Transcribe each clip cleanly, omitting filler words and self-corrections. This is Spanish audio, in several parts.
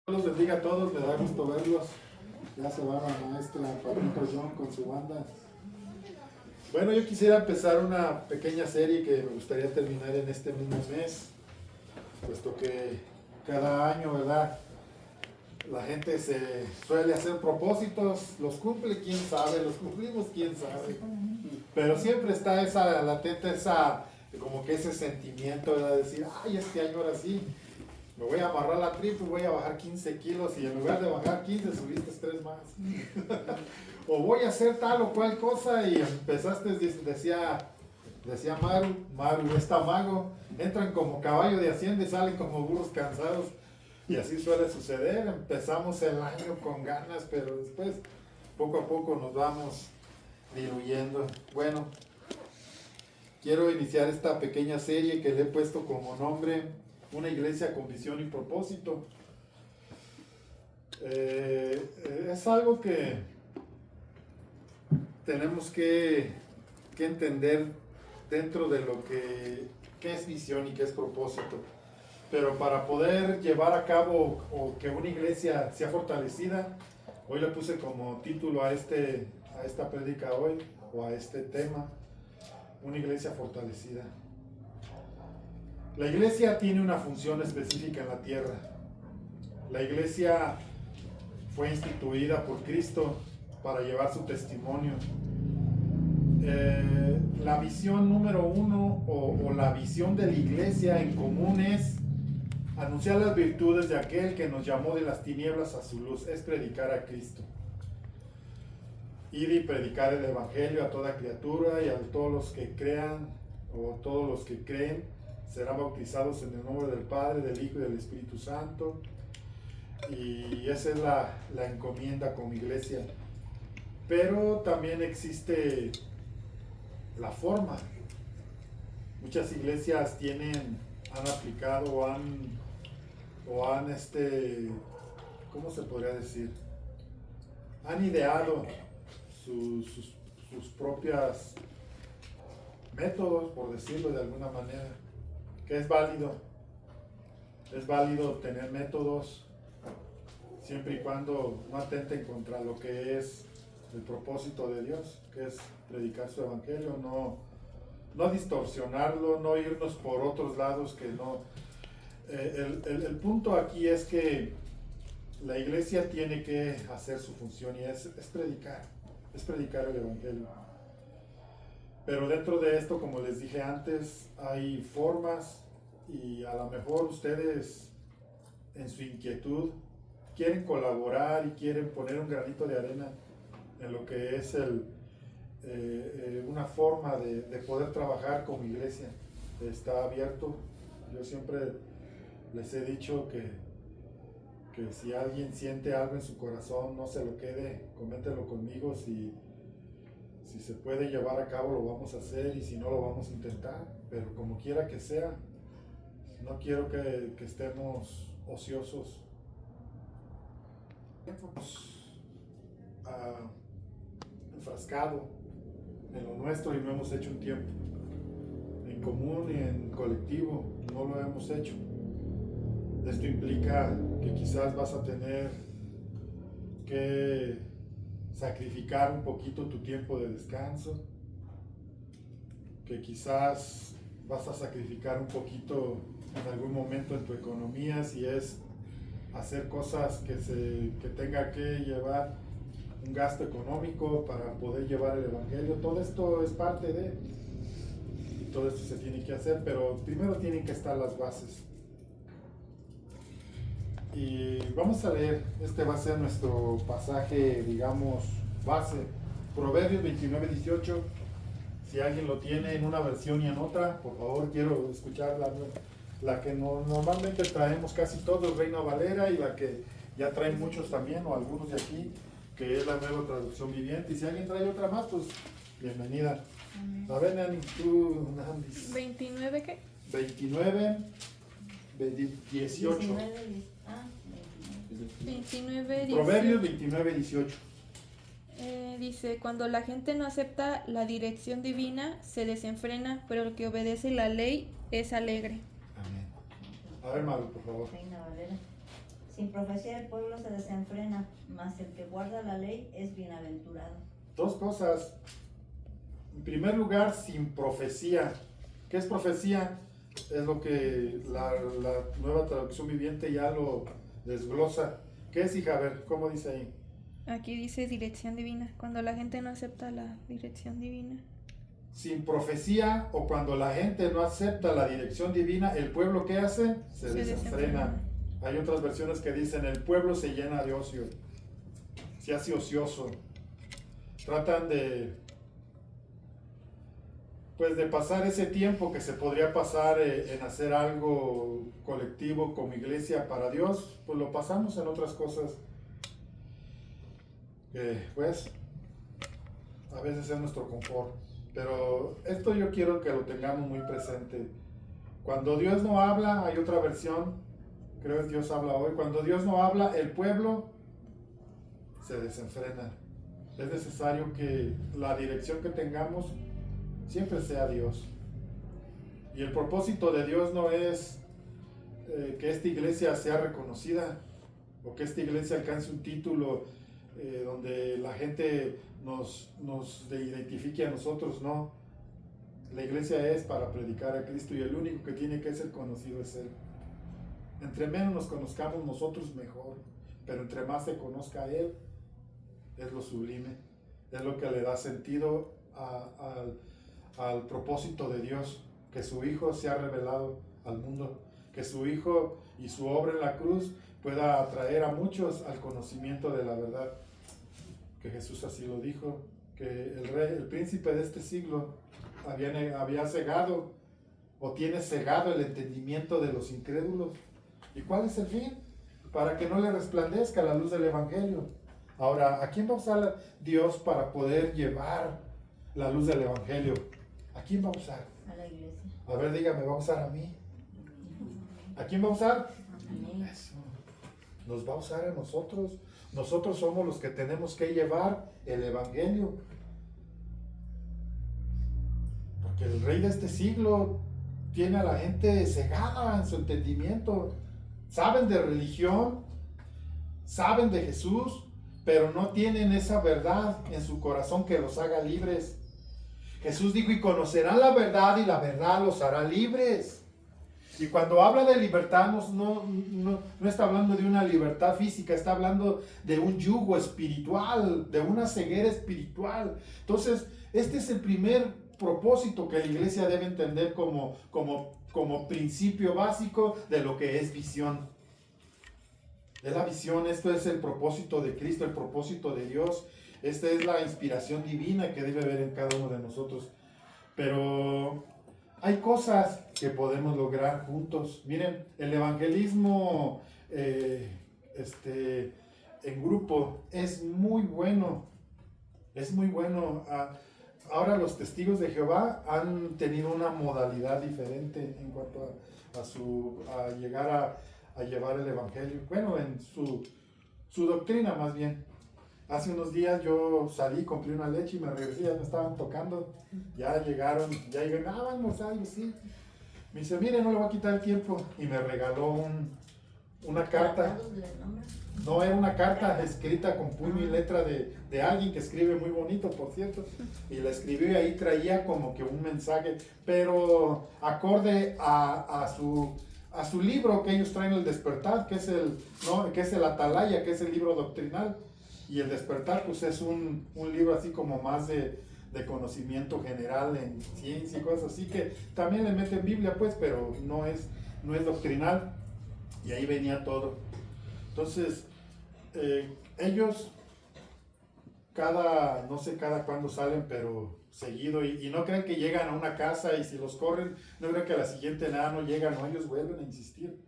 Los bendiga a todos, me da gusto verlos. Ya se va la maestra Pablito John con su banda. Bueno, yo quisiera empezar una pequeña serie que me gustaría terminar en este mismo mes, puesto que cada año, ¿verdad? La gente se suele hacer propósitos, los cumple, quién sabe, los cumplimos, quién sabe. Pero siempre está esa latente, como que ese sentimiento, ¿verdad? De decir, ay, este año ahora sí. Me voy a amarrar la tripa y voy a bajar 15 kilos y en lugar de bajar 15 subiste 3 más. O voy a hacer tal o cual cosa y empezaste, decía Maru, está mago, entran como caballo de hacienda y salen como burros cansados. Y así suele suceder, empezamos el año con ganas, pero después poco a poco nos vamos diluyendo. Bueno, quiero iniciar esta pequeña serie que le he puesto como nombre Una iglesia con visión y propósito. Es algo que tenemos que entender dentro de lo que es visión y qué es propósito. Pero para poder llevar a cabo o que una iglesia sea fortalecida, hoy le puse como título a esta prédica hoy, o a este tema, una iglesia fortalecida. La iglesia tiene una función específica en la tierra. La iglesia fue instituida por Cristo para llevar su testimonio. La visión número uno o la visión de la iglesia en común es anunciar las virtudes de aquel que nos llamó de las tinieblas a su luz, es predicar a Cristo. Ir y predicar el evangelio a toda criatura y a todos los que crean o todos los que creen serán bautizados en el nombre del Padre, del Hijo y del Espíritu Santo. Y esa es la encomienda como iglesia. Pero también existe la forma. Muchas iglesias han aplicado o han ¿cómo se podría decir? Han ideado sus propios métodos, por decirlo de alguna manera, que es válido. Es válido tener métodos siempre y cuando no atenten contra lo que es el propósito de Dios, que es predicar su evangelio, no distorsionarlo, no irnos por otros lados que no. El punto aquí es que la iglesia tiene que hacer su función y es predicar el evangelio. Pero dentro de esto, como les dije antes, hay formas y a lo mejor ustedes en su inquietud quieren colaborar y quieren poner un granito de arena en lo que es una forma de poder trabajar como iglesia. Está abierto. Yo siempre les he dicho que si alguien siente algo en su corazón, no se lo quede, coméntelo conmigo. Si se puede llevar a cabo, lo vamos a hacer, y si no, lo vamos a intentar. Pero como quiera que sea, no quiero que estemos ociosos. Enfrascado en lo nuestro y no hemos hecho un tiempo en común y en colectivo, no lo hemos hecho. Esto implica que quizás vas a tener que sacrificar un poquito tu tiempo de descanso, que quizás vas a sacrificar un poquito en algún momento en tu economía, si es hacer cosas que tenga que llevar un gasto económico para poder llevar el evangelio. Todo esto es parte de, y todo esto se tiene que hacer, pero primero tienen que estar las bases. Y vamos a leer, este va a ser nuestro pasaje, digamos, base, Proverbios 29:18. Si alguien lo tiene en una versión y en otra, por favor, quiero escuchar la que normalmente traemos casi todos, Reina Valera, y la que ya traen muchos también, o algunos de aquí, que es la Nueva Traducción Viviente. Y si alguien trae otra más, pues bienvenida. A ver, Nani, tú, Nandi. ¿29 qué? 29, 18. 29, Proverbios 29:18. Dice, cuando la gente no acepta la dirección divina, se desenfrena, pero el que obedece la ley es alegre. Amén. A ver, Maru, por favor. Reina Valera. Sin profecía el pueblo se desenfrena, mas el que guarda la ley es bienaventurado. Dos cosas. En primer lugar, sin profecía. ¿Qué es profecía? Es lo que la nueva traducción viviente ya lo desglosa. ¿Qué es, hija? A ver, ¿cómo dice ahí? Aquí dice dirección divina, cuando la gente no acepta la dirección divina. Sin profecía o cuando la gente no acepta la dirección divina, ¿el pueblo qué hace? Se desenfrena. Hay otras versiones que dicen, el pueblo se llena de ocio, se hace ocioso. Tratan de pasar ese tiempo que se podría pasar en hacer algo colectivo como iglesia para Dios, pues lo pasamos en otras cosas que pues a veces es nuestro confort. Pero esto yo quiero que lo tengamos muy presente. Cuando Dios no habla, hay otra versión, creo que Dios habla hoy, cuando Dios no habla, el pueblo se desenfrena. Es necesario que la dirección que tengamos siempre sea Dios. Y el propósito de Dios no es que esta iglesia sea reconocida o que esta iglesia alcance un título donde la gente nos identifique a nosotros, no. La iglesia es para predicar a Cristo y el único que tiene que ser conocido es Él. Entre menos nos conozcamos nosotros, mejor. Pero entre más se conozca a Él, es lo sublime. Es lo que le da sentido al propósito de Dios, que su Hijo se ha revelado al mundo, que su Hijo y su obra en la cruz pueda atraer a muchos al conocimiento de la verdad, que Jesús así lo dijo, que el príncipe de este siglo había cegado o tiene cegado el entendimiento de los incrédulos. ¿Y cuál es el fin? Para que no le resplandezca la luz del Evangelio. Ahora, ¿a quién va a usar Dios para poder llevar la luz del Evangelio? ¿A quién va a usar? A la iglesia. A ver, dígame, ¿va a usar a mí? ¿A quién va a usar? A mí. Eso. Nos va a usar a nosotros. Nosotros somos los que tenemos que llevar el Evangelio. Porque el rey de este siglo tiene a la gente cegada en su entendimiento. Saben de religión, saben de Jesús, pero no tienen esa verdad en su corazón que los haga libres. Jesús dijo, y conocerán la verdad y la verdad los hará libres. Y cuando habla de libertad no está hablando de una libertad física, está hablando de un yugo espiritual, de una ceguera espiritual. Entonces, este es el primer propósito que la iglesia debe entender como principio básico de lo que es visión. Es la visión, esto es el propósito de Cristo, el propósito de Dios. Esta es la inspiración divina que debe haber en cada uno de nosotros. Pero hay cosas que podemos lograr juntos. Miren, el evangelismo en grupo es muy bueno. Es muy bueno. Ahora los testigos de Jehová han tenido una modalidad diferente en cuanto a llegar a llevar el evangelio. Bueno, en su doctrina más bien. Hace unos días yo salí, compré una leche y me regresé, ya me estaban tocando. Ya llegaron, ya llegué, vamos a almorzar, y sí. Me dice, mire, no le voy a quitar el tiempo. Y me regaló una carta. No, era una carta escrita con puño y letra de alguien que escribe muy bonito, por cierto. Y la escribió y ahí traía como que un mensaje, pero acorde a su libro que ellos traen, el Despertar, que es el Atalaya, que es el libro doctrinal. Y el Despertar pues es un libro así como más de conocimiento general en ciencia y cosas así, que también le meten Biblia pues, pero no es doctrinal. Y ahí venía todo. Entonces, ellos no sé cada cuándo salen, pero seguido, y no crean que llegan a una casa y si los corren, no crean que a la siguiente nada no llegan, no, ellos vuelven a insistir.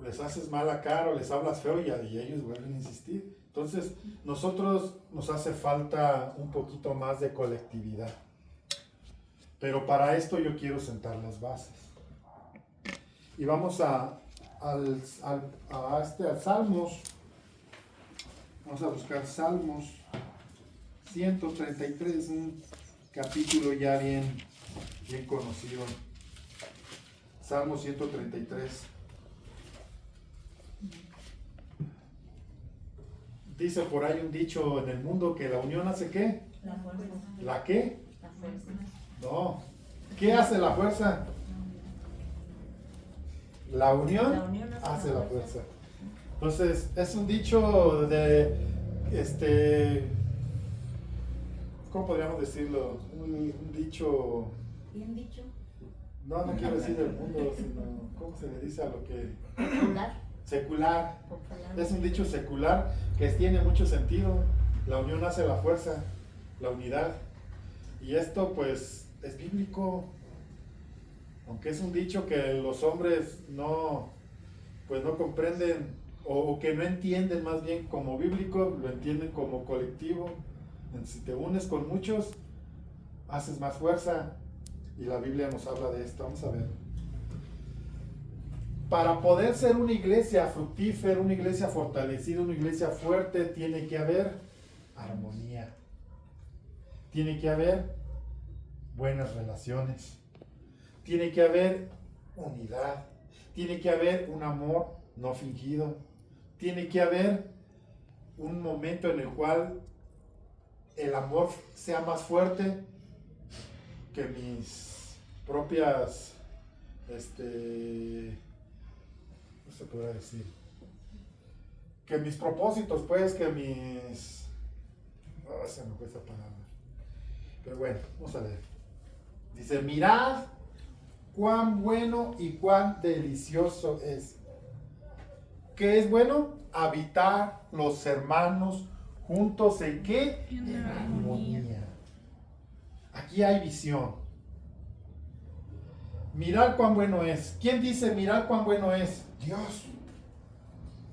Les haces mala cara o les hablas feo y ellos vuelven a insistir. Entonces, nosotros nos hace falta un poquito más de colectividad. Pero para esto yo quiero sentar las bases. Y vamos al Salmos. Vamos a buscar Salmos 133, un capítulo ya bien conocido. Salmo 133. dice por ahí un dicho en el mundo que la unión hace ¿qué? La fuerza. ¿La qué? La fuerza. No. ¿Qué hace la fuerza? La unión, La unión hace la fuerza. Entonces, es un dicho de, ¿cómo podríamos decirlo? Un dicho, Bien dicho. no quiero decir del mundo, sino, ¿cómo se le dice a lo que? Popular. Secular. Popular. Es un dicho secular que tiene mucho sentido. La unión hace la fuerza, la unidad. Y esto pues es bíblico. Aunque es un dicho que los hombres no comprenden o que no entienden más bien como bíblico, lo entienden como colectivo. Si te unes con muchos, haces más fuerza. Y la Biblia nos habla de esto. Vamos a ver. Para poder ser una iglesia fructífera, una iglesia fortalecida, una iglesia fuerte, tiene que haber armonía. Tiene que haber buenas relaciones. Tiene que haber unidad. Tiene que haber un amor no fingido. Tiene que haber un momento en el cual el amor sea más fuerte que mis propias, ¿cómo se podrá decir? Que mis propósitos, pues, que mis... se me fue esa palabra. Pero bueno, vamos a ver. Dice, mirad cuán bueno y cuán delicioso es. ¿Qué es bueno? Habitar los hermanos juntos en ¿qué? En armonía. Aquí hay visión. Mirad cuán bueno es. ¿Quién dice mirad cuán bueno es? Dios.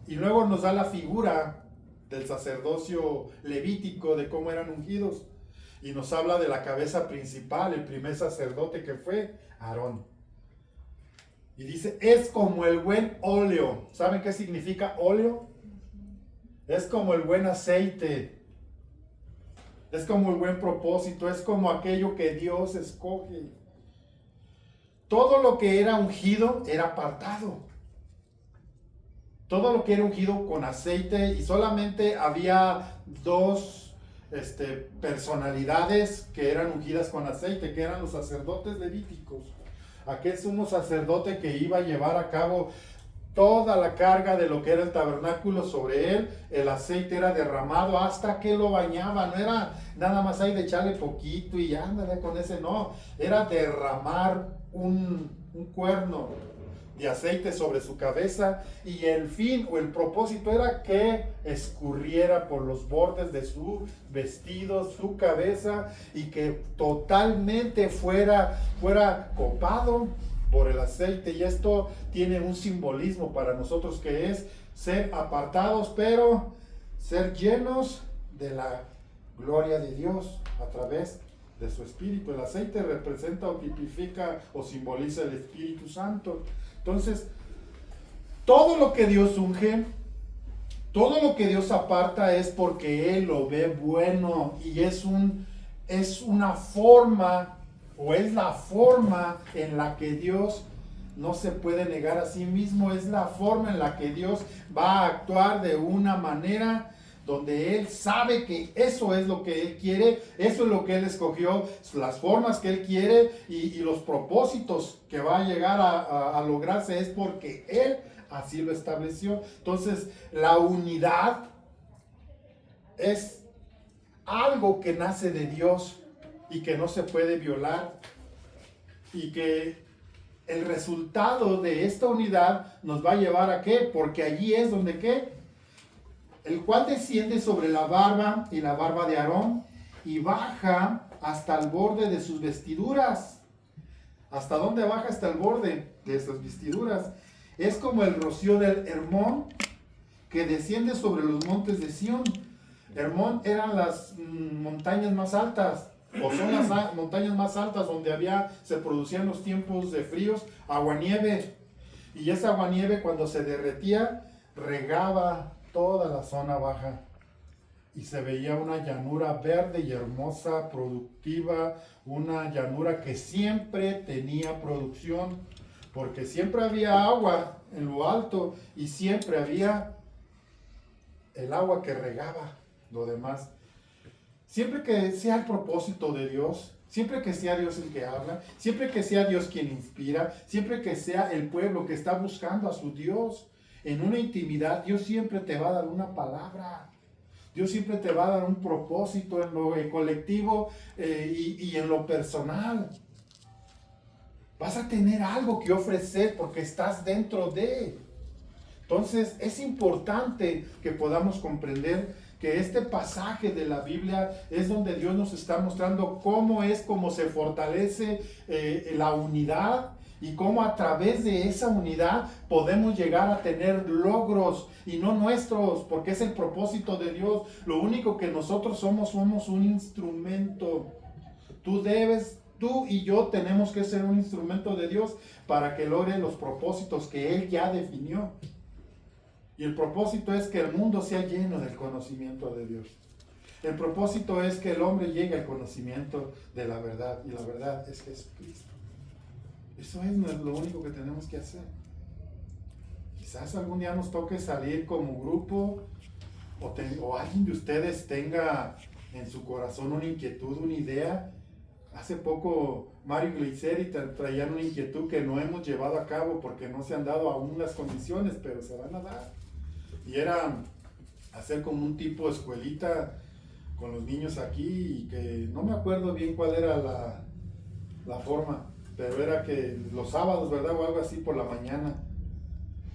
Y luego nos da la figura del sacerdocio levítico, de cómo eran ungidos. Y nos habla de la cabeza principal, el primer sacerdote que fue Aarón. Y dice, es como el buen óleo. ¿Saben qué significa óleo? Es como el buen aceite. Es como el buen propósito. Es como aquello que Dios escoge. Todo lo que era ungido era apartado. Todo lo que era ungido con aceite, y solamente había dos personalidades que eran ungidas con aceite, que eran los sacerdotes levíticos. Aquel sumo sacerdote que iba a llevar a cabo toda la carga de lo que era el tabernáculo sobre él. El aceite era derramado hasta que lo bañaba. No era nada más ahí de echarle poquito y ándale con ese, no. Era derramar un cuerno de aceite sobre su cabeza, y el fin o el propósito era que escurriera por los bordes de su vestido, su cabeza, y que totalmente fuera copado por el aceite. Y esto tiene un simbolismo para nosotros, que es ser apartados, pero ser llenos de la gloria de Dios a través de su Espíritu. El aceite representa o tipifica o simboliza el Espíritu Santo. Entonces, todo lo que Dios unge, todo lo que Dios aparta, es porque Él lo ve bueno, y es una forma, o es la forma en la que Dios no se puede negar a sí mismo. Es la forma en la que Dios va a actuar de una manera donde Él sabe que eso es lo que Él quiere, eso es lo que Él escogió, las formas que Él quiere, y los propósitos que va a llegar a lograrse es porque Él así lo estableció. Entonces, la unidad es algo que nace de Dios y que no se puede violar, y que el resultado de esta unidad nos va a llevar a ¿qué? Porque allí es donde ¿qué? El cual desciende sobre la barba y la barba de Aarón, y baja hasta el borde de sus vestiduras. ¿Hasta dónde baja? Hasta el borde de sus vestiduras. Es como el rocío del Hermón, que desciende sobre los montes de Sión. Hermón eran las montañas más altas, o son las montañas más altas donde se producían los tiempos de fríos, aguanieve. Y esa aguanieve, cuando se derretía, regaba toda la zona baja, y se veía una llanura verde y hermosa, productiva, una llanura que siempre tenía producción, porque siempre había agua en lo alto, y siempre había el agua que regaba lo demás. Siempre que sea el propósito de Dios, siempre que sea Dios el que habla, siempre que sea Dios quien inspira, siempre que sea el pueblo que está buscando a su Dios en una intimidad, Dios siempre te va a dar una palabra. Dios siempre te va a dar un propósito en lo colectivo y en lo personal. Vas a tener algo que ofrecer porque estás dentro de. Entonces es importante que podamos comprender que este pasaje de la Biblia es donde Dios nos está mostrando cómo se fortalece la unidad y cómo a través de esa unidad podemos llegar a tener logros y no nuestros, porque es el propósito de Dios. Lo único que nosotros somos un instrumento. Tú y yo tenemos que ser un instrumento de Dios para que logre los propósitos que Él ya definió. Y el propósito es que el mundo sea lleno del conocimiento de Dios. El propósito es que el hombre llegue al conocimiento de la verdad. Y la verdad es Jesucristo. Eso es lo único que tenemos que hacer. Quizás algún día nos toque salir como grupo o alguien de ustedes tenga en su corazón una inquietud, una idea. Hace poco Mario Gleiseri traían una inquietud que no hemos llevado a cabo porque no se han dado aún las condiciones, pero se van a dar. Y era hacer como un tipo de escuelita con los niños aquí y que no me acuerdo bien cuál era la forma, pero era que los sábados, ¿verdad? O algo así por la mañana.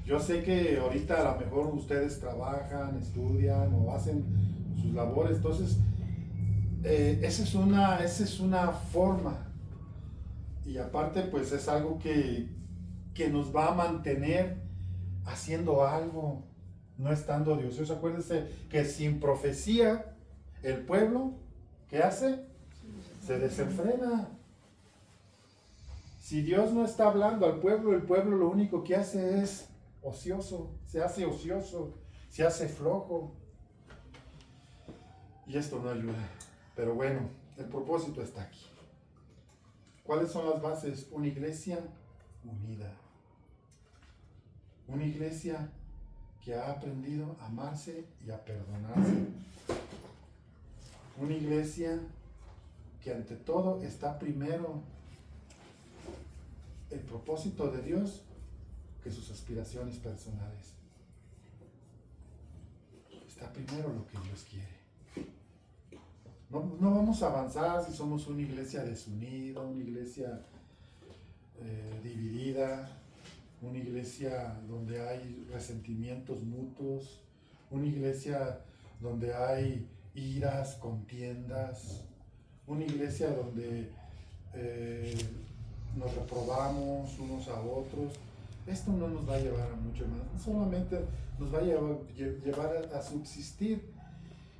Yo sé que ahorita a lo mejor ustedes trabajan, estudian o hacen sus labores, entonces esa es una forma. Y aparte pues es algo que nos va a mantener haciendo algo. No estando Dios. Acuérdense que sin profecía, el pueblo, ¿qué hace? Se desenfrena. Si Dios no está hablando al pueblo, el pueblo lo único que hace es ocioso, se hace flojo. Y esto no ayuda. Pero bueno, el propósito está aquí. ¿Cuáles son las bases? Una iglesia unida. Una iglesia que ha aprendido a amarse y a perdonarse. Una iglesia que ante todo está primero el propósito de Dios que sus aspiraciones personales. Está primero lo que Dios quiere. No vamos a avanzar si somos una iglesia desunida, una iglesia dividida, una iglesia donde hay resentimientos mutuos, una iglesia donde hay iras, contiendas, una iglesia donde nos reprobamos unos a otros. Esto no nos va a llevar a mucho más, solamente nos va a llevar a subsistir.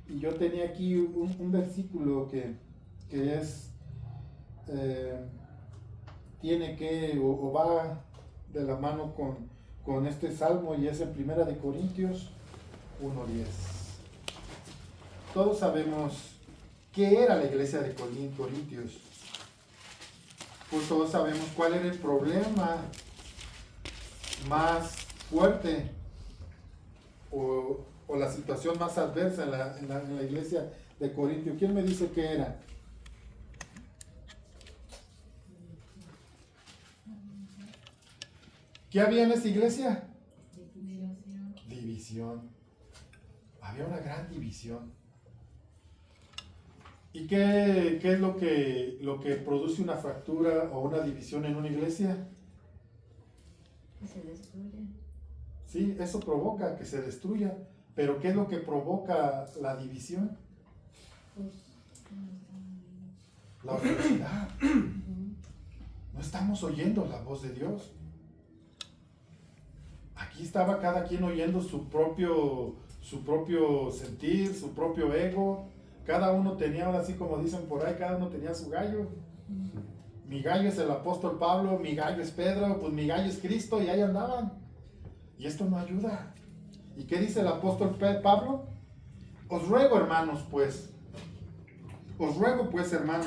Y yo tenía aquí un versículo que es, va de la mano con este salmo y es en 1 Corintios 1:10. Todos sabemos qué era la iglesia de Corintios. Pues todos sabemos cuál era el problema más fuerte o la situación más adversa en la iglesia de Corintios. ¿Quién me dice qué era? ¿Qué había en esa iglesia? División. Había una gran división. ¿Y qué es lo que produce una fractura o una división en una iglesia? Que se destruye. Sí, eso provoca que se destruya. Pero ¿qué es lo que provoca la división? La oscuridad. No estamos oyendo la voz de Dios. Aquí estaba cada quien oyendo su propio sentir, su propio ego. Cada uno tenía, ahora sí como dicen por ahí, cada uno tenía su gallo. Mi gallo es el apóstol Pablo, mi gallo es Pedro, pues mi gallo es Cristo, y ahí andaban. Y esto no ayuda. ¿Y qué dice el apóstol Pablo? Os ruego, hermanos, pues, hermanos,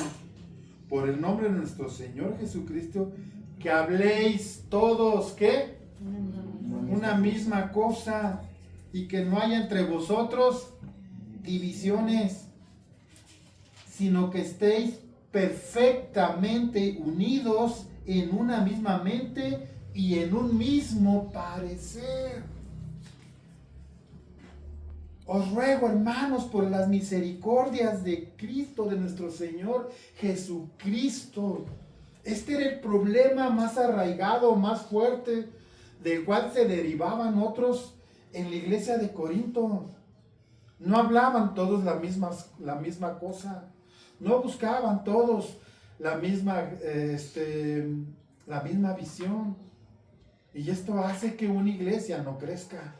por el nombre de nuestro Señor Jesucristo, que habléis todos, ¿qué? Una misma cosa, y que no haya entre vosotros divisiones, sino que estéis perfectamente unidos en una misma mente y en un mismo parecer. Os ruego, hermanos, por las misericordias de Cristo, de nuestro Señor Jesucristo. Este era el problema más arraigado, más fuerte, del cual se derivaban otros en la iglesia de Corinto. No hablaban todos la misma cosa. No buscaban todos la misma visión. Y esto hace que una iglesia no crezca.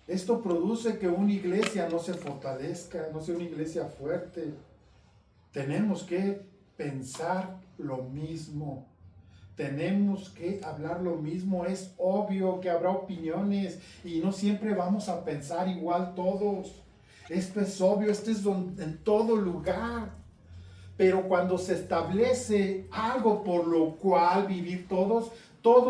Esto produce que una iglesia no se fortalezca, no sea una iglesia fuerte. Tenemos que pensar lo mismo. Tenemos que hablar lo mismo. Es obvio que habrá opiniones y no siempre vamos a pensar igual todos. Esto es obvio, esto es en todo lugar. Pero cuando se establece algo por lo cual vivir todos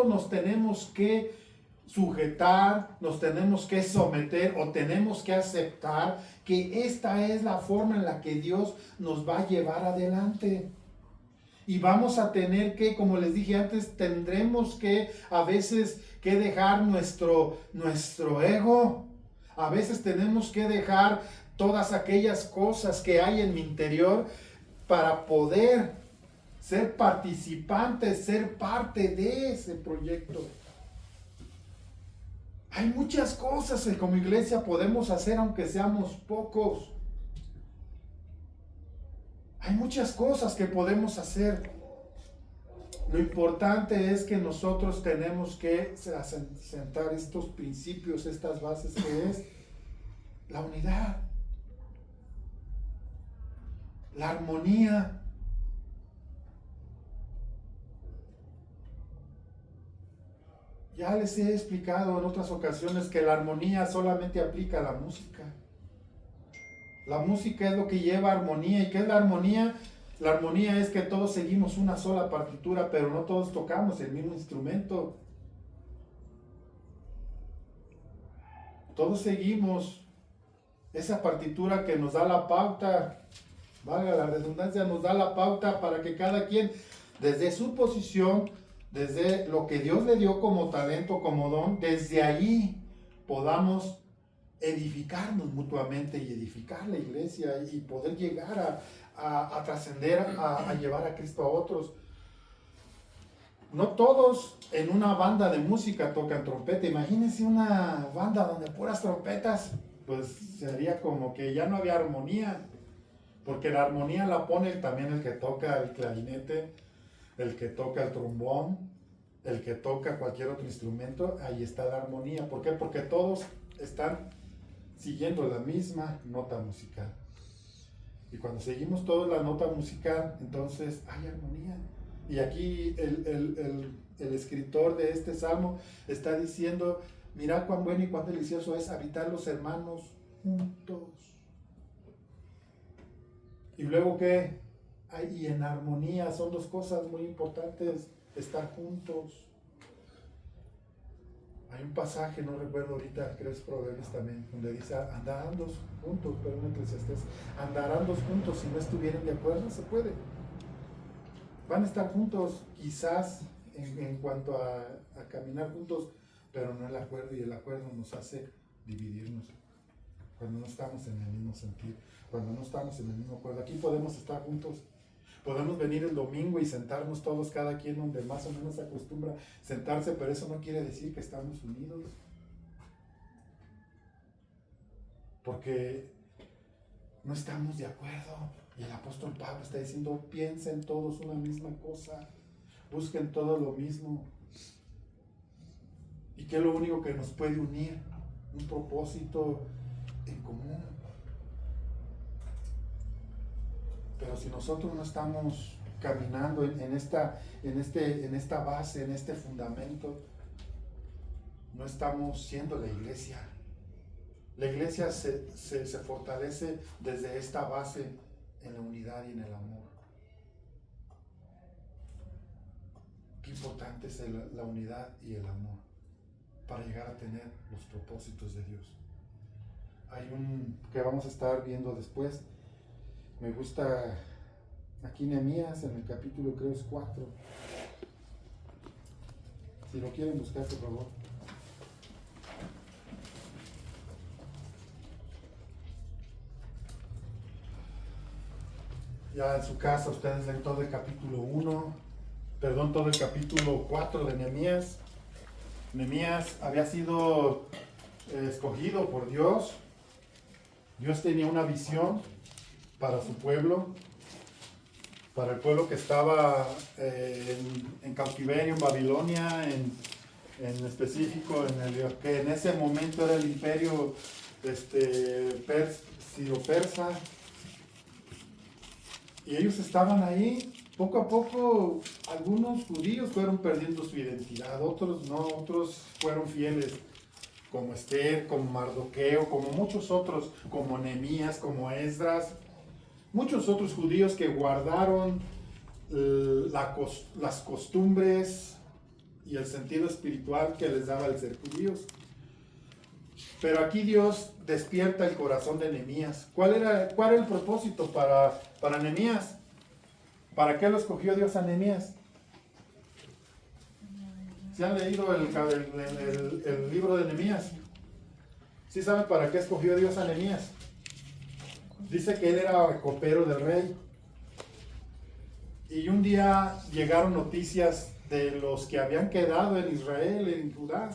nos tenemos que sujetar, nos tenemos que someter o tenemos que aceptar que esta es la forma en la que Dios nos va a llevar adelante. Y vamos a tener que, como les dije antes, tendremos que a veces que dejar nuestro ego. A veces tenemos que dejar todas aquellas cosas que hay en mi interior para poder ser participantes, ser parte de ese proyecto. Hay muchas cosas que como iglesia podemos hacer aunque seamos pocos. Hay muchas cosas que podemos hacer. Lo importante es que nosotros tenemos que sentar estos principios, estas bases que es la unidad, la armonía. Ya les he explicado en otras ocasiones que la armonía solamente aplica a la música. La música es lo que lleva armonía. ¿Y qué es la armonía? La armonía es que todos seguimos una sola partitura, pero no todos tocamos el mismo instrumento. Todos seguimos esa partitura que nos da la pauta, valga la redundancia, nos da la pauta para que cada quien, desde su posición, desde lo que Dios le dio como talento, como don, desde allí podamos edificarnos mutuamente y edificar la iglesia y poder llegar a trascender, a llevar a Cristo a otros. No todos en una banda de música tocan trompeta. Imagínense una banda donde puras trompetas, pues sería como que ya no había armonía, porque la armonía la pone también el que toca el clarinete, el que toca el trombón, el que toca cualquier otro instrumento. Ahí está la armonía. ¿Por qué? Porque todos están siguiendo la misma nota musical. Y cuando seguimos todos la nota musical, entonces hay armonía. Y aquí el escritor de este salmo está diciendo, mirad cuán bueno y cuán delicioso es habitar los hermanos juntos. Y luego que y en armonía son dos cosas muy importantes, estar juntos. Hay un pasaje, no recuerdo ahorita, creo que es Proverbios también, donde dice, andarán dos juntos, pero en Eclesiastés, andarán dos juntos, si no estuvieran de acuerdo, no se puede. Van a estar juntos, quizás en cuanto a caminar juntos, pero no el acuerdo, y el acuerdo nos hace dividirnos. Cuando no estamos en el mismo sentir, cuando no estamos en el mismo acuerdo. Aquí podemos estar juntos. Podemos venir el domingo y sentarnos todos, cada quien donde más o menos se acostumbra sentarse, pero eso no quiere decir que estamos unidos. Porque no estamos de acuerdo. Y el apóstol Pablo está diciendo, piensen todos una misma cosa, busquen todo lo mismo. ¿Y qué es lo único que nos puede unir? Un propósito en común. Pero si nosotros no estamos caminando en esta base, en este fundamento, no estamos siendo la iglesia. La iglesia se fortalece desde esta base en la unidad y en el amor. Qué importante es la unidad y el amor. para llegar a tener los propósitos de Dios. Hay un que vamos a estar viendo después. Me gusta aquí Nehemías, en el capítulo creo es 4. Si lo quieren buscar, por favor. Ya en su casa ustedes leen todo el capítulo 1, todo el capítulo 4 de Nehemías. Nehemías había sido escogido por Dios. Dios tenía una visión para su pueblo, para el pueblo que estaba en cautiverio en Babilonia, en específico que en ese momento era el imperio sirio-persa. Y ellos estaban ahí. Poco a poco algunos judíos fueron perdiendo su identidad, otros no, otros fueron fieles, como Esther, como Mardoqueo, como muchos otros, como Nehemías, como Esdras, muchos otros judíos que guardaron las costumbres y el sentido espiritual que les daba el ser judíos. Pero aquí Dios despierta el corazón de Nehemías. ¿Cuál era el propósito para Nehemías? ¿Para qué lo escogió Dios a Nehemías? ¿Se han leído el libro de Nehemías? ¿Sí saben para qué escogió Dios a Nehemías? Dice que él era copero del rey. Y un día llegaron noticias de los que habían quedado en Israel, en Judá.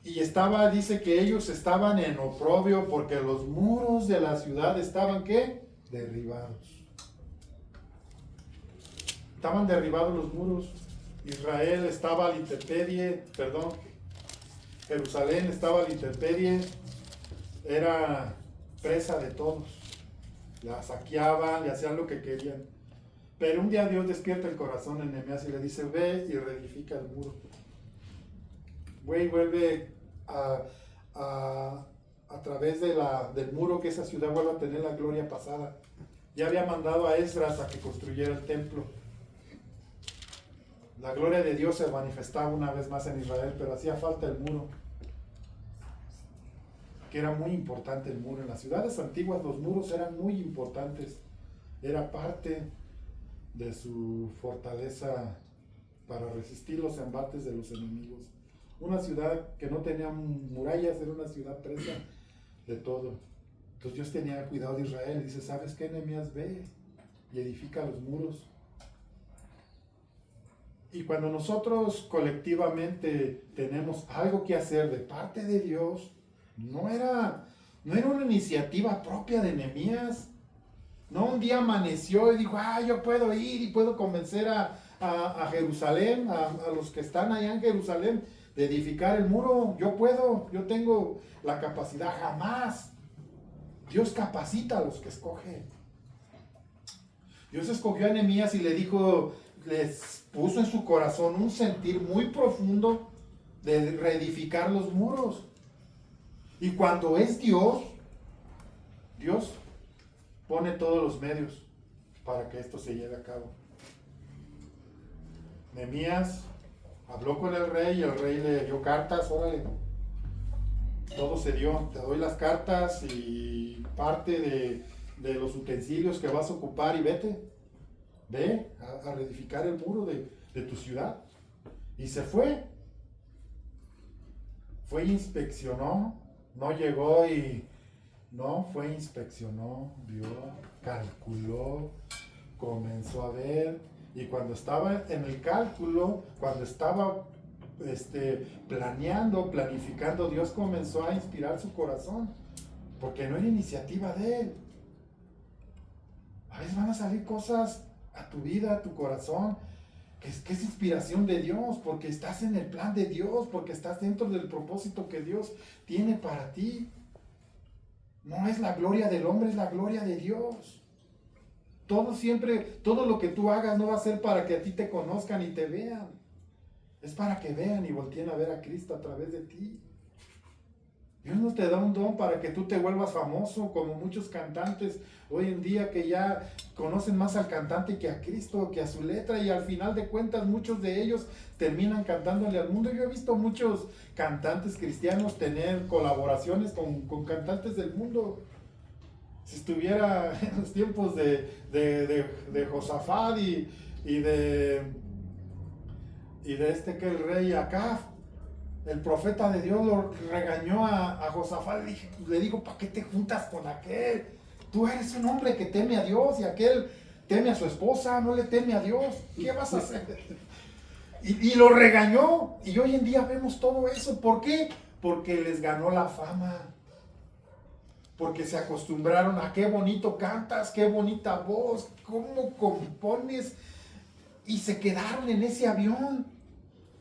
Y dice que ellos estaban en oprobio porque los muros de la ciudad estaban, ¿qué? Derribados. Estaban derribados los muros. Israel estaba a la intemperie, Jerusalén estaba a la intemperie, era presa de todos. La saqueaban, le hacían lo que querían. Pero un día Dios despierta el corazón de Nehemías y le dice, ve y reedifica el muro. Vuelve a través del muro que esa ciudad vuelva a tener la gloria pasada. Ya había mandado a Esdras a que construyera el templo. La gloria de Dios se manifestaba una vez más en Israel, pero hacía falta el muro, que era muy importante el muro. En las ciudades antiguas los muros eran muy importantes, era parte de su fortaleza para resistir los embates de los enemigos. Una ciudad que no tenía murallas era una ciudad presa de todo. Entonces Dios tenía cuidado de Israel y dice, ¿sabes qué, Nehemías? Ve y edifica los muros. Y cuando nosotros colectivamente tenemos algo que hacer de parte de Dios, no era una iniciativa propia de Nehemías. No un día amaneció y dijo, yo puedo ir y puedo convencer a Jerusalén, a los que están allá en Jerusalén, de edificar el muro. Yo tengo la capacidad. Jamás. Dios capacita a los que escoge. Dios escogió a Nehemías y le dijo, les puso en su corazón un sentir muy profundo de reedificar los muros. Y cuando es Dios pone todos los medios para que esto se lleve a cabo. Nehemías habló con el rey y el rey le dio cartas, órale. Todo se dio, te doy las cartas y parte de los utensilios que vas a ocupar y ve a reedificar el muro de tu ciudad. Y se fue inspeccionó, no llegó fue, inspeccionó, vio, calculó, comenzó a ver, y cuando estaba en el cálculo, cuando estaba planificando, Dios comenzó a inspirar su corazón, porque no era iniciativa de él. A veces van a salir cosas a tu vida, a tu corazón, que es inspiración de Dios, porque estás en el plan de Dios, porque estás dentro del propósito que Dios tiene para ti. No es la gloria del hombre, es la gloria de Dios. Todo lo que tú hagas no va a ser para que a ti te conozcan y te vean. Es para que vean y volteen a ver a Cristo a través de ti. Dios no te da un don para que tú te vuelvas famoso, como muchos cantantes hoy en día que ya conocen más al cantante que a Cristo, que a su letra, y al final de cuentas muchos de ellos terminan cantándole al mundo. Yo he visto muchos cantantes cristianos tener colaboraciones con cantantes del mundo. Si estuviera en los tiempos de Josafat y de que el rey Acab, el profeta de Dios lo regañó a Josafat, le dijo, ¿para qué te juntas con aquel? Tú eres un hombre que teme a Dios y aquel teme a su esposa, no le teme a Dios. ¿Qué vas a hacer? Y lo regañó. Y hoy en día vemos todo eso. ¿Por qué? Porque les ganó la fama. Porque se acostumbraron a qué bonito cantas, qué bonita voz, cómo compones. Y se quedaron en ese avión.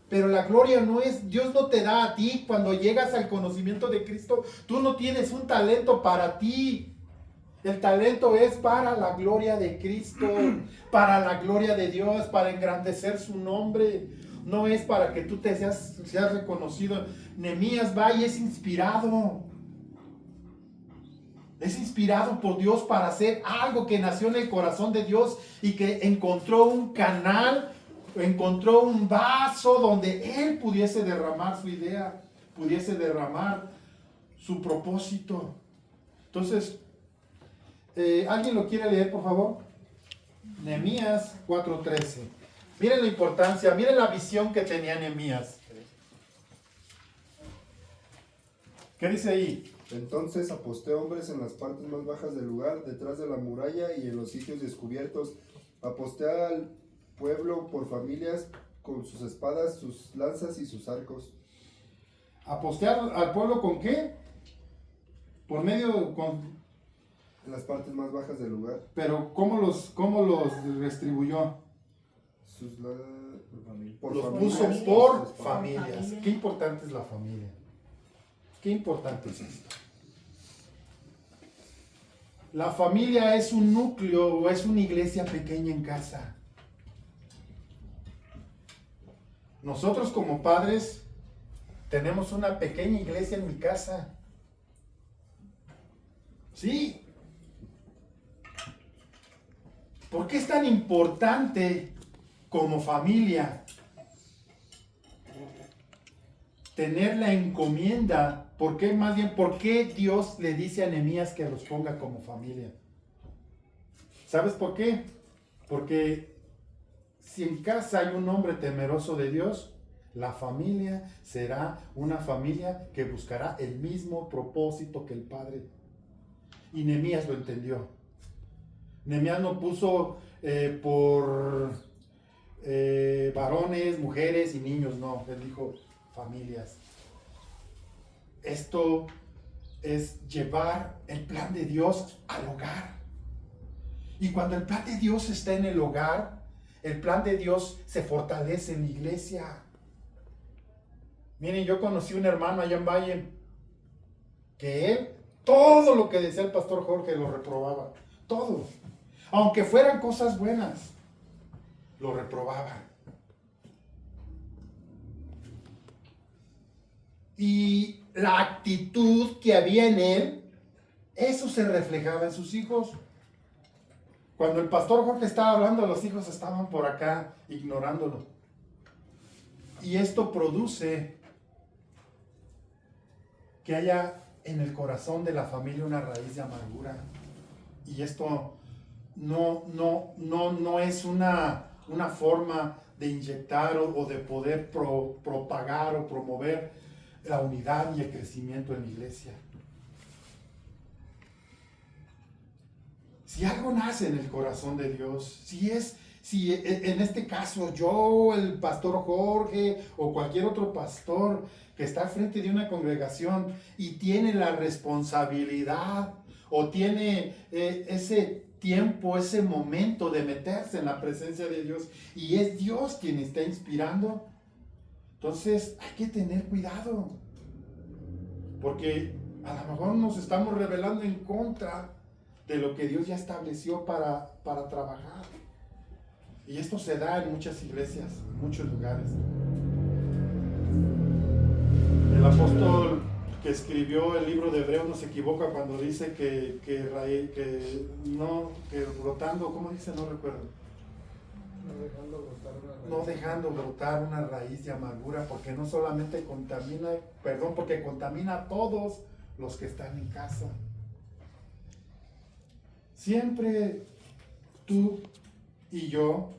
Pero la gloria no es, Dios no te da a ti cuando llegas al conocimiento de Cristo. Tú no tienes un talento para ti. El talento es para la gloria de Cristo, para la gloria de Dios, para engrandecer su nombre. No es para que tú te seas reconocido. Nehemías va y es inspirado. Es inspirado por Dios para hacer algo que nació en el corazón de Dios y que encontró un canal, encontró un vaso donde él pudiese derramar su idea, pudiese derramar su propósito. Entonces, ¿alguien lo quiere leer, por favor? Nehemías 4:13. Miren la importancia, miren la visión que tenía Nehemías. ¿Qué dice ahí? Entonces aposté hombres en las partes más bajas del lugar, detrás de la muralla y en los sitios descubiertos. Aposté al pueblo por familias con sus espadas, sus lanzas y sus arcos. ¿Aposté al pueblo con qué? Por medio, En las partes más bajas del lugar. pero ¿cómo los distribuyó? Los puso por familias. Qué importante es la familia. Qué importante es esto. La familia es un núcleo o es una iglesia pequeña en casa. Nosotros como padres tenemos una pequeña iglesia en mi casa. Sí. ¿Por qué es tan importante como familia tener la encomienda? ¿Por qué más bien, por qué Dios le dice a Nehemías que los ponga como familia? ¿Sabes por qué? Porque si en casa hay un hombre temeroso de Dios, la familia será una familia que buscará el mismo propósito que el Padre. Y Nehemías lo entendió. Nehemías no puso por varones, mujeres y niños, no. Él dijo familias. Esto es llevar el plan de Dios al hogar. Y cuando el plan de Dios está en el hogar, el plan de Dios se fortalece en la iglesia. Miren, yo conocí un hermano allá en Valle que él, todo lo que decía el pastor Jorge lo reprobaba. Todo. Aunque fueran cosas buenas, lo reprobaba. Y la actitud que había en él, eso se reflejaba en sus hijos. Cuando el pastor Jorge estaba hablando, los hijos estaban por acá ignorándolo. Y esto produce que haya en el corazón de la familia una raíz de amargura. Y esto no es una forma de inyectar o de poder propagar o promover la unidad y el crecimiento en la iglesia. Si algo nace en el corazón de Dios, si en este caso yo, el pastor Jorge o cualquier otro pastor que está al frente de una congregación y tiene la responsabilidad o tiene ese tiempo, ese momento de meterse en la presencia de Dios y es Dios quien está inspirando, entonces hay que tener cuidado, porque a lo mejor nos estamos rebelando en contra de lo que Dios ya estableció para trabajar. Y esto se da en muchas iglesias, en muchos lugares. El apóstol que escribió el libro de Hebreos no se equivoca cuando dice que brotando, ¿cómo dice? No recuerdo. No dejando brotar una raíz de amargura, porque no solamente contamina, porque contamina a todos los que están en casa. Siempre tú y yo,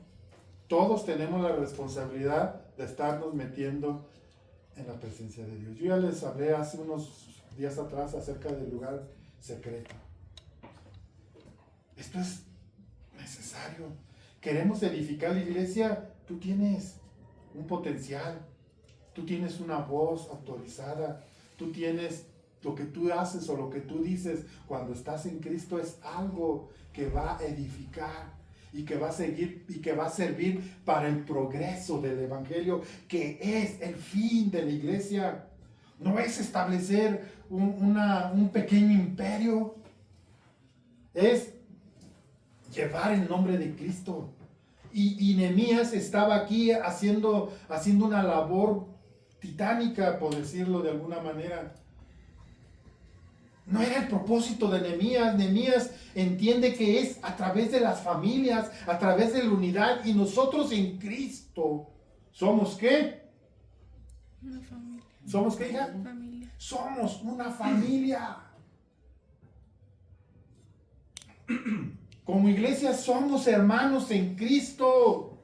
todos tenemos la responsabilidad de estarnos metiendo en la presencia de Dios. Yo ya les hablé hace unos días atrás acerca del lugar secreto. Esto es necesario. Queremos edificar la iglesia. Tú tienes un potencial, tú tienes una voz autorizada, tú tienes lo que tú haces o lo que tú dices cuando estás en Cristo es algo que va a edificar y que va a seguir y que va a servir para el progreso del evangelio, que es el fin de la iglesia. No es establecer un pequeño imperio, es llevar el nombre de Cristo. Y Nehemías estaba aquí haciendo una labor titánica, por decirlo de alguna manera. No era el propósito de Nehemías. Nehemías entiende que es a través de las familias, a través de la unidad, y nosotros en Cristo somos ¿qué? Una familia. ¿Somos qué, hija? Familia. Somos una familia. Como iglesia somos hermanos en Cristo.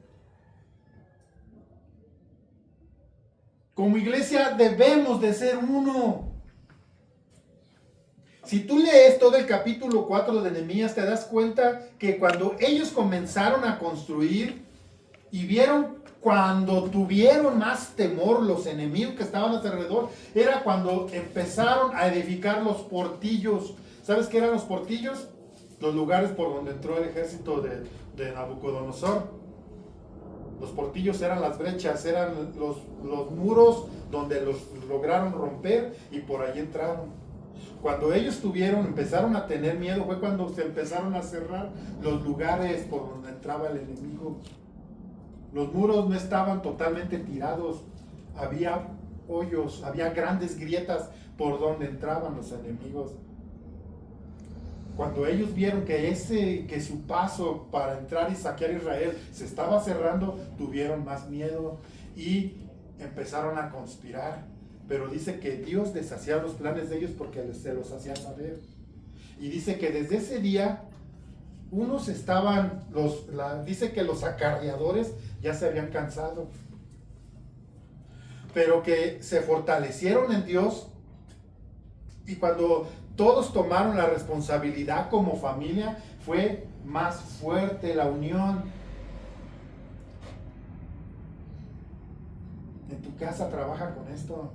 Como iglesia debemos de ser uno. Si tú lees todo el capítulo 4 de Nehemías, te das cuenta que cuando ellos comenzaron a construir y vieron, cuando tuvieron más temor los enemigos que estaban a su alrededor, era cuando empezaron a edificar los portillos. ¿Sabes qué eran los portillos? Los lugares por donde entró el ejército de Nabucodonosor. Los portillos eran las brechas, eran los muros donde los lograron romper y por ahí entraron. Cuando ellos empezaron a tener miedo, fue cuando se empezaron a cerrar los lugares por donde entraba el enemigo. Los muros no estaban totalmente tirados, había hoyos, había grandes grietas por donde entraban los enemigos. Cuando ellos vieron que su paso para entrar y saquear Israel se estaba cerrando, tuvieron más miedo y empezaron a conspirar. Pero dice que Dios deshacía los planes de ellos porque se los hacía saber. Y dice que desde ese día, dice que los acarreadores ya se habían cansado. Pero que se fortalecieron en Dios. Y cuando todos tomaron la responsabilidad como familia, fue más fuerte la unión. En tu casa trabaja con esto.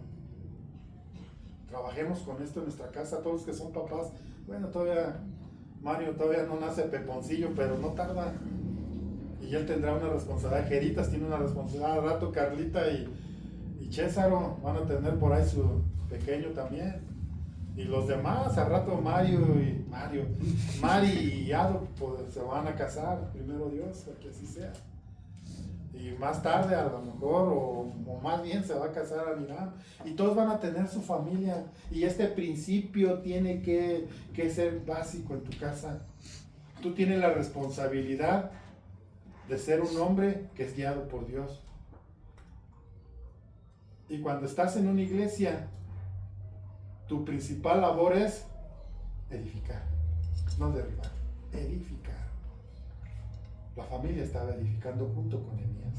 Trabajemos con esto en nuestra casa, todos los que son papás. Bueno, Mario todavía no nace Peponcillo, pero no tarda. Y él tendrá una responsabilidad. Jeritas tiene una responsabilidad. Al rato Carlita y Césaro van a tener por ahí su pequeño también. Y los demás, al rato Mari y Ado pues, se van a casar, primero Dios, que así sea. Y más tarde a lo mejor, o más bien se va a casar Amirán. Y todos van a tener su familia. Y este principio tiene que ser básico en tu casa. Tú tienes la responsabilidad de ser un hombre que es guiado por Dios. Y cuando estás en una iglesia, tu principal labor es edificar, no derribar, edificar. La familia estaba edificando junto con Nehemías.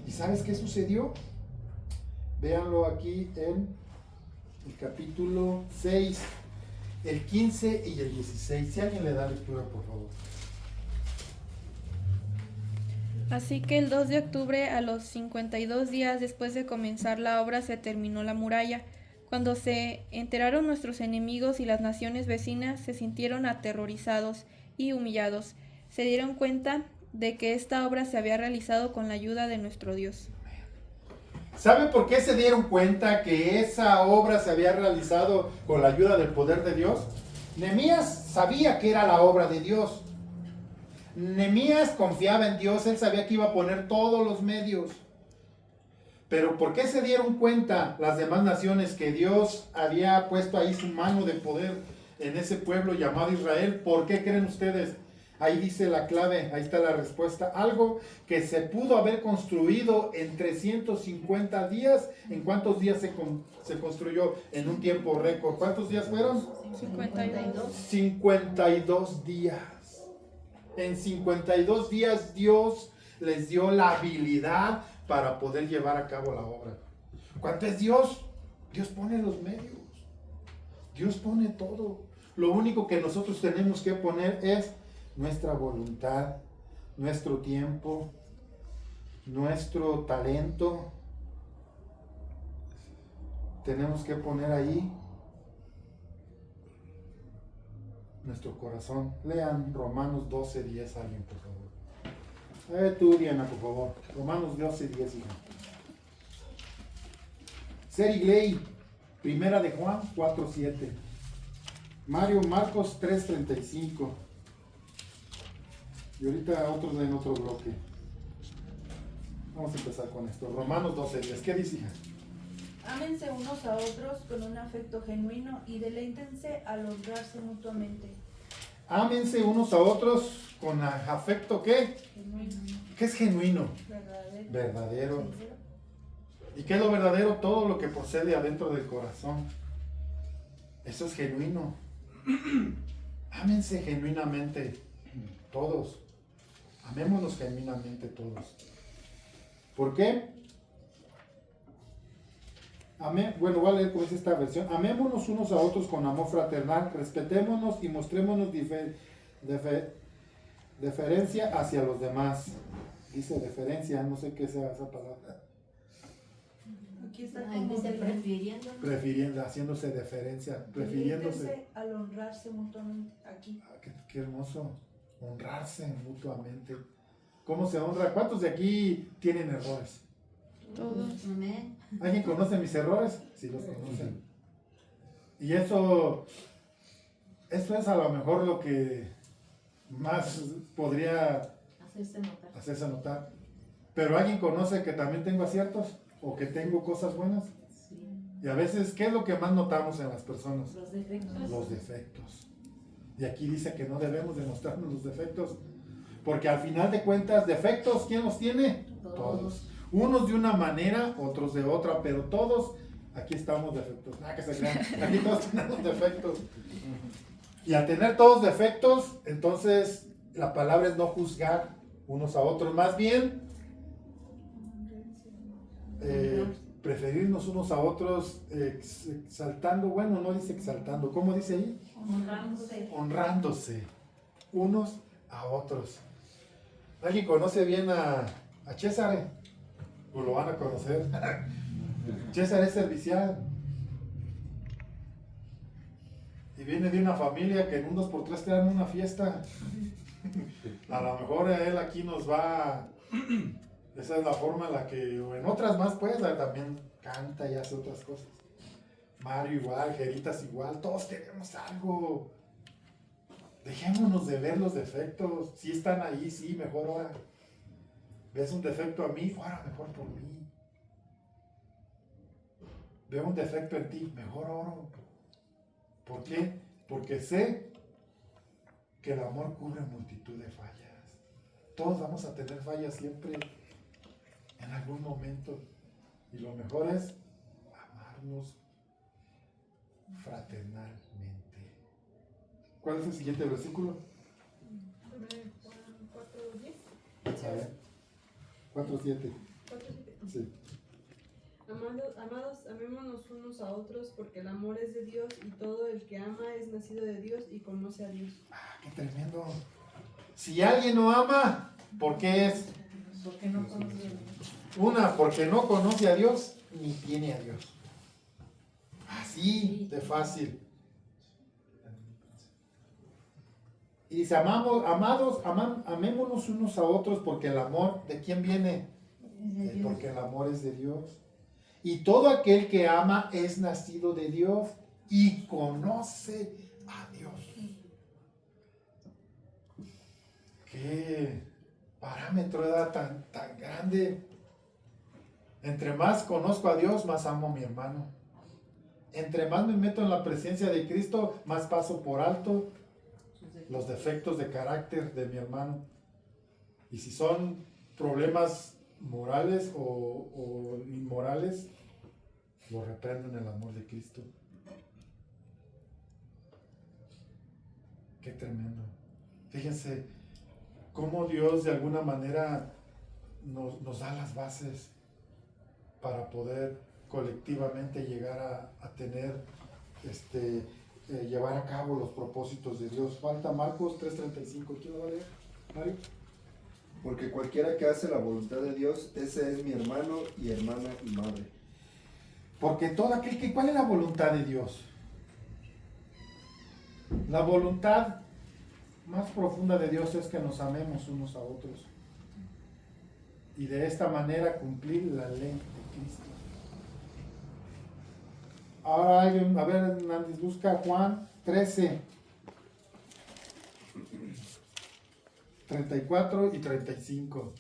¿Y sabes qué sucedió? Véanlo aquí en el capítulo 6, el 15 y el 16. Si alguien le da lectura, por favor. Así que el 2 de octubre, a los 52 días después de comenzar la obra, se terminó la muralla. Cuando se enteraron nuestros enemigos y las naciones vecinas, se sintieron aterrorizados y humillados. Se dieron cuenta de que esta obra se había realizado con la ayuda de nuestro Dios. ¿Saben por qué se dieron cuenta que esa obra se había realizado con la ayuda del poder de Dios? Nehemías sabía que era la obra de Dios. Nehemías confiaba en Dios, él sabía que iba a poner todos los medios. Pero ¿por qué se dieron cuenta las demás naciones que Dios había puesto ahí su mano de poder en ese pueblo llamado Israel? ¿Por qué creen ustedes? Ahí dice la clave, ahí está la respuesta. Algo que se pudo haber construido en 350 días. ¿En cuántos días se construyó? En un tiempo récord. ¿Cuántos días fueron? 52. 52 días. En 52 días Dios les dio la habilidad para poder llevar a cabo la obra. ¿Cuánto es Dios? Dios pone los medios. Dios pone todo. Lo único que nosotros tenemos que poner es nuestra voluntad, nuestro tiempo, nuestro talento. Tenemos que poner ahí nuestro corazón. Lean Romanos 12:10 alguien, por favor. Tú, Diana, por favor. Romanos 12:10, hija. Serigley, Primera de Juan 4:7. Mario Marcos 3:35. Y ahorita otros en otro bloque. Vamos a empezar con esto. Romanos 12:10. ¿Qué dice, hija? Ámense unos a otros con un afecto genuino y deleítense al honrarse mutuamente. Ámense unos a otros con afecto, ¿qué? Genuino, ¿Qué es genuino? verdadero. Verdadero. Sincero. ¿Y qué es lo verdadero? Todo lo que procede adentro del corazón. Eso es genuino. Ámense genuinamente todos. Amémonos genuinamente todos. ¿Por qué? Bueno, voy a leer como dice esta versión. Amémonos unos a otros con amor fraternal, respetémonos y mostrémonos deferencia hacia los demás. Dice deferencia, no sé qué sea esa palabra. Aquí está Ahí como dice prefiriendo. Prefiriendo, haciéndose deferencia, prefiriéndose. deleítense al honrarse mutuamente. Aquí. Ah, qué hermoso, honrarse mutuamente. ¿Cómo se honra? ¿Cuántos de aquí tienen errores? Todos. Amén. ¿Alguien conoce mis errores? Sí, los conocen. Y eso es a lo mejor lo que más podría hacerse notar. Pero ¿alguien conoce que también tengo aciertos? ¿O que tengo cosas buenas? Y a veces, ¿qué es lo que más notamos en las personas? Los defectos. Los defectos. Y aquí dice que no debemos demostrarnos los defectos. Porque al final de cuentas, defectos, ¿quién los tiene? Todos. Unos de una manera, otros de otra, pero todos, aquí estamos defectos. Nada que se crean, aquí todos tenemos defectos. Y al tener todos defectos, entonces la palabra es no juzgar unos a otros, más bien preferirnos unos a otros, exaltando, bueno, no dice exaltando, ¿cómo dice ahí? Honrándose. Honrándose unos a otros. ¿Alguien conoce bien a César? ¿O lo van a conocer? César es servicial. Y viene de una familia que en un 2x3 te dan una fiesta. A lo mejor él aquí nos va. Esa es la forma en la que, o en otras más, pues, también canta y hace otras cosas. Mario igual, Geritas igual, todos tenemos algo. Dejémonos de ver los defectos. Si están ahí, sí, mejor ahora. ¿Ves un defecto a mí? Ora mejor por mí. Veo un defecto en ti, mejor oro. ¿Por qué? Porque sé que el amor cubre multitud de fallas. Todos vamos a tener fallas siempre, en algún momento. Y lo mejor es amarnos fraternalmente. ¿Cuál es el siguiente versículo? A ver. 4:7. Sí. Amados, amémonos unos a otros porque el amor es de Dios y todo el que ama es nacido de Dios y conoce a Dios. Ah, qué tremendo. Si alguien no ama, ¿por qué es? Porque no conoce. Una, porque no conoce a Dios ni tiene a Dios. Así de fácil. Y dice, amémonos unos a otros porque el amor, ¿de quién viene? Porque el amor es de Dios. Y todo aquel que ama es nacido de Dios y conoce a Dios. Qué parámetro era tan grande. Entre más conozco a Dios, más amo a mi hermano. Entre más me meto en la presencia de Cristo, más paso por alto los defectos de carácter de mi hermano. Y si son problemas morales o inmorales, lo reprendo en el amor de Cristo. Qué tremendo. Fíjense cómo Dios de alguna manera nos da las bases para poder colectivamente llegar a tener, llevar a cabo los propósitos de Dios. Falta Marcos 3:35. ¿Quién lo va a leer? Mario. Porque cualquiera que hace la voluntad de Dios, ese es mi hermano y hermana y madre. Porque todo aquel que... ¿Cuál es la voluntad de Dios? La voluntad más profunda de Dios es que nos amemos unos a otros. Y de esta manera cumplir la ley de Cristo. Ahora alguien, a ver, Hernández, busca Juan 13, 34 y 35.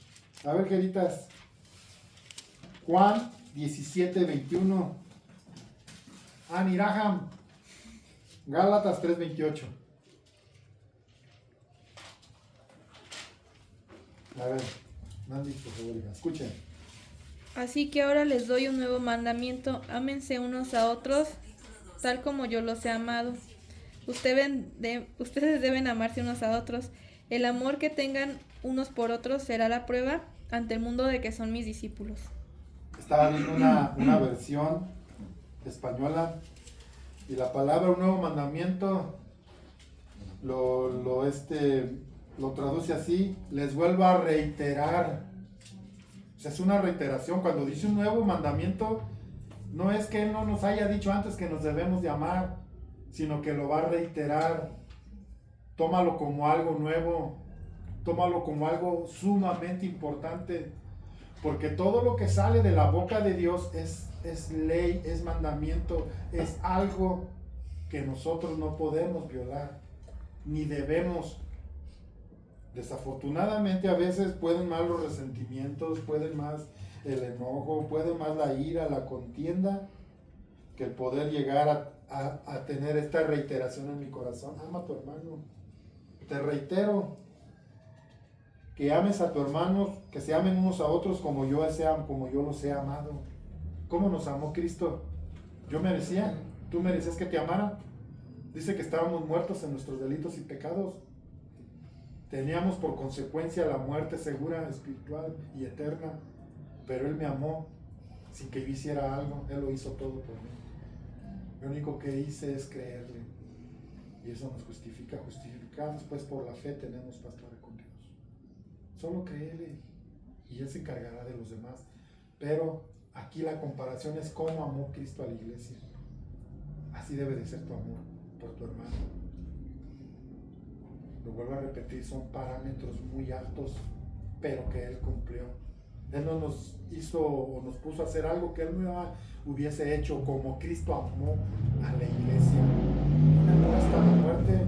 A ver, queritas. Juan 17, 21. Aniraham. Gálatas 3, 28. A ver, Nandy, por favor, escuchen. Así que ahora les doy un nuevo mandamiento: ámense unos a otros, tal como yo los he amado. Ustedes deben amarse unos a otros. El amor que tengan unos por otros será la prueba ante el mundo de que son mis discípulos. Estaba viendo una versión española y la palabra un nuevo mandamiento lo traduce así: les vuelvo a reiterar. O sea, es una reiteración. Cuando dice un nuevo mandamiento, no es que Él no nos haya dicho antes que nos debemos de amar, sino que lo va a reiterar. Tómalo como algo nuevo, tómalo como algo sumamente importante, porque todo lo que sale de la boca de Dios es ley, es mandamiento, es algo que nosotros no podemos violar, ni debemos. Desafortunadamente a veces pueden más los resentimientos, pueden más el enojo, puede más la ira, la contienda, que el poder llegar a tener esta reiteración en mi corazón. Ama a tu hermano. Te reitero, que ames a tu hermano, que se amen unos a otros como yo los he amado. ¿Cómo nos amó Cristo? Yo merecía, tú merecías que te amara. Dice que estábamos muertos en nuestros delitos y pecados. Teníamos por consecuencia la muerte segura, espiritual y eterna. Pero Él me amó sin que yo hiciera algo. Él lo hizo todo por mí. Lo único que hice es creerle. Y eso nos justifica. Justificados pues por la fe tenemos paz para con Dios. Solo créele y Él se encargará de los demás. Pero aquí la comparación es cómo amó Cristo a la iglesia. Así debe de ser tu amor por tu hermano. Lo vuelvo a repetir, son parámetros muy altos, pero que Él cumplió. Él no nos hizo o nos puso a hacer algo que Él no hubiese hecho, como Cristo amó a la iglesia. Un amor hasta la muerte,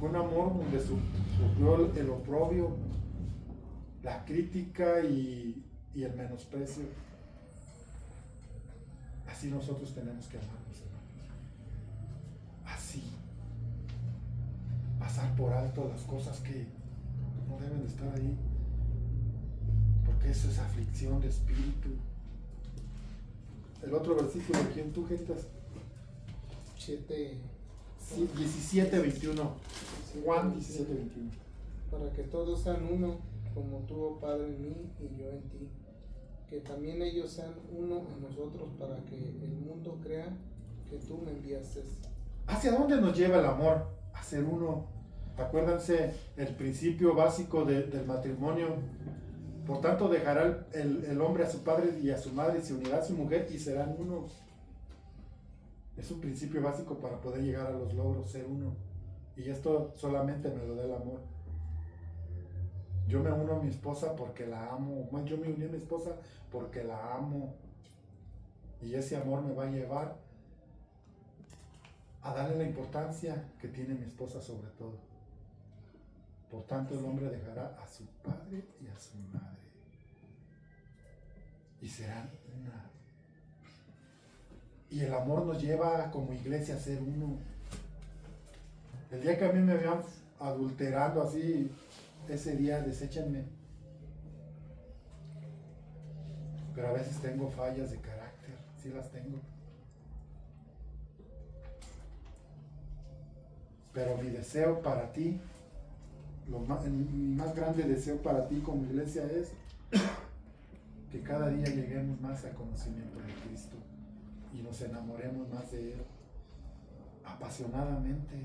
un amor donde sufrió el oprobio, la crítica y el menosprecio. Así nosotros tenemos que amarnos, hermanos. Así. Pasar por alto las cosas que no deben de estar ahí, porque eso es aflicción de espíritu. El otro versículo, ¿quién tú jetas? 17, 21. Juan 17, 21. Para que todos sean uno, como tú, oh Padre, en mí y yo en ti, que también ellos sean uno en nosotros, para que el mundo crea que tú me enviaste. ¿Hacia dónde nos lleva el amor? A ser uno. Acuérdense el principio básico del matrimonio. Por tanto dejará el hombre a su padre y a su madre y se unirá a su mujer y serán uno. Es un principio básico para poder llegar a los logros, ser uno. Y esto solamente me lo da el amor. Yo me uno a mi esposa porque la amo. Yo me uní a mi esposa porque la amo. Y ese amor me va a llevar a darle la importancia que tiene mi esposa sobre todo. Por tanto, el hombre dejará a su padre y a su madre. y serán una. Y el amor nos lleva como iglesia a ser uno. El día que a mí me vean adulterando así, ese día deséchenme. Pero a veces tengo fallas de carácter, sí las tengo. Pero mi deseo para ti, mi más grande deseo para ti como iglesia es que cada día lleguemos más al conocimiento de Cristo y nos enamoremos más de Él apasionadamente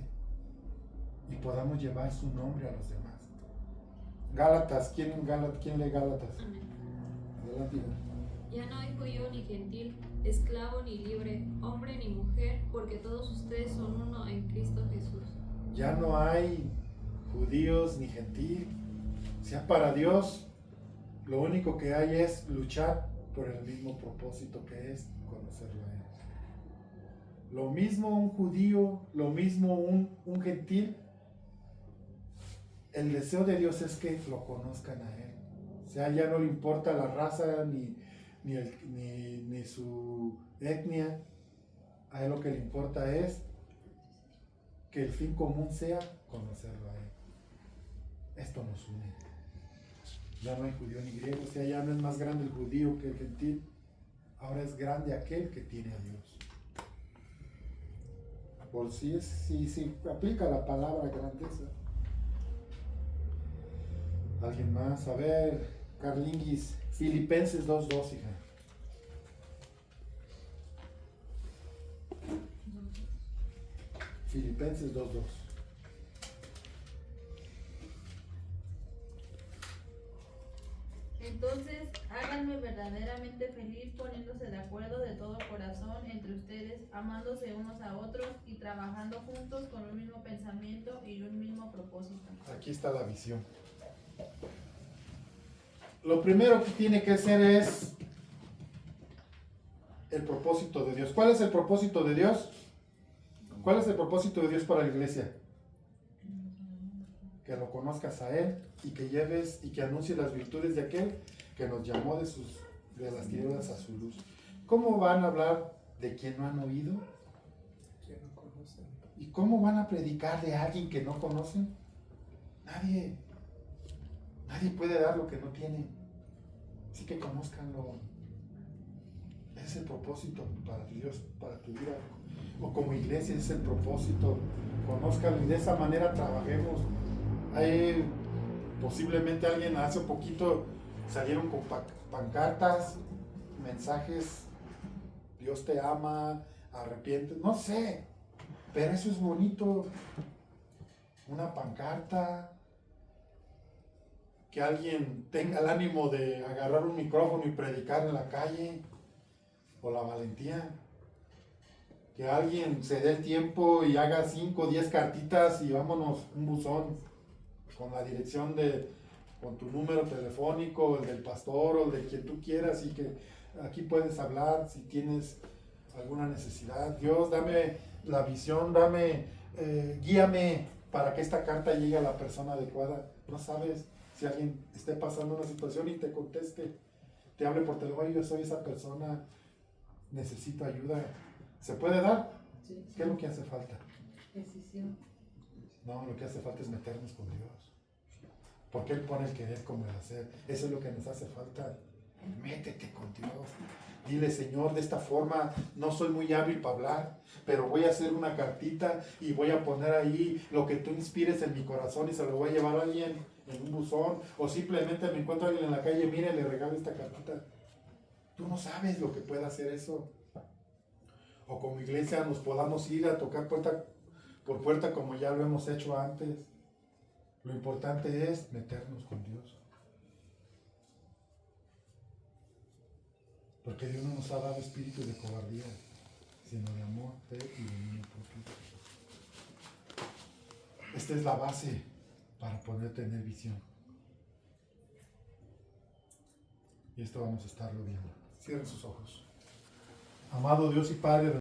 y podamos llevar su nombre a los demás. Gálatas, ¿quién lee Gálatas? Amén. Adelante. Ya no hay judío ni gentil, esclavo ni libre, hombre ni mujer, porque todos ustedes son uno en Cristo Jesús. Ya no hay judíos ni gentil. O sea, para Dios lo único que hay es luchar por el mismo propósito que es conocerlo a Él. Lo mismo un judío, lo mismo un gentil. El deseo de Dios es que lo conozcan a Él. O sea, ya no le importa la raza ni su etnia. A Él lo que le importa es que el fin común sea conocerlo a Él. Esto nos une. Ya no hay judío ni griego, o sea, ya no es más grande el judío que el gentil. Ahora es grande aquel que tiene a Dios. Por si aplica la palabra grandeza. ¿Alguien más? A ver, Carlinguis, Filipenses 2:2, hija. Filipenses 2:2. Entonces, háganme verdaderamente feliz poniéndose de acuerdo de todo corazón entre ustedes, amándose unos a otros y trabajando juntos con un mismo pensamiento y un mismo propósito. Aquí está la visión. Lo primero que tiene que ser es el propósito de Dios. ¿Cuál es el propósito de Dios? ¿Cuál es el propósito de Dios para la iglesia? Que lo conozcas a Él y que lleves y que anuncies las virtudes de aquel que nos llamó de las tinieblas a su luz. ¿Cómo van a hablar de quien no han oído? Que no conocen. ¿Y cómo van a predicar de alguien que no conocen? Nadie puede dar lo que no tiene. Así que conózcanlo. Es el propósito para Dios, para tu vida. O como iglesia es el propósito. Conózcanlo y de esa manera trabajemos. Hay posiblemente alguien hace poquito salieron con pancartas, mensajes, Dios te ama, arrepiente, no sé, pero eso es bonito. Una pancarta, que alguien tenga el ánimo de agarrar un micrófono y predicar en la calle, o la valentía. Que alguien se dé el tiempo y haga 5 o 10 cartitas y vámonos, un buzón con la dirección con tu número telefónico, el del pastor o el de quien tú quieras, y que aquí puedes hablar si tienes alguna necesidad. Dios, dame la visión, guíame para que esta carta llegue a la persona adecuada. No sabes si alguien esté pasando una situación y te conteste, te hable por teléfono, yo soy esa persona, necesito ayuda. ¿Se puede dar? Sí. ¿Qué es lo que hace falta? Decisión. No, lo que hace falta es meternos con Dios. Porque Él pone el querer como el hacer. Eso es lo que nos hace falta. Métete con Dios. Dile, Señor, de esta forma no soy muy hábil para hablar, pero voy a hacer una cartita y voy a poner ahí lo que tú inspires en mi corazón y se lo voy a llevar a alguien en un buzón. O simplemente me encuentro a alguien en la calle, mire, le regalo esta cartita. Tú no sabes lo que puede hacer eso. O como iglesia nos podamos ir a tocar puerta por puerta como ya lo hemos hecho antes. Lo importante es meternos con Dios. Porque Dios no nos ha dado espíritu de cobardía, sino de amor, fe y dominio propio. Esta es la base para poder tener visión. Y esto vamos a estarlo viendo. Cierren sus ojos. Amado Dios y Padre,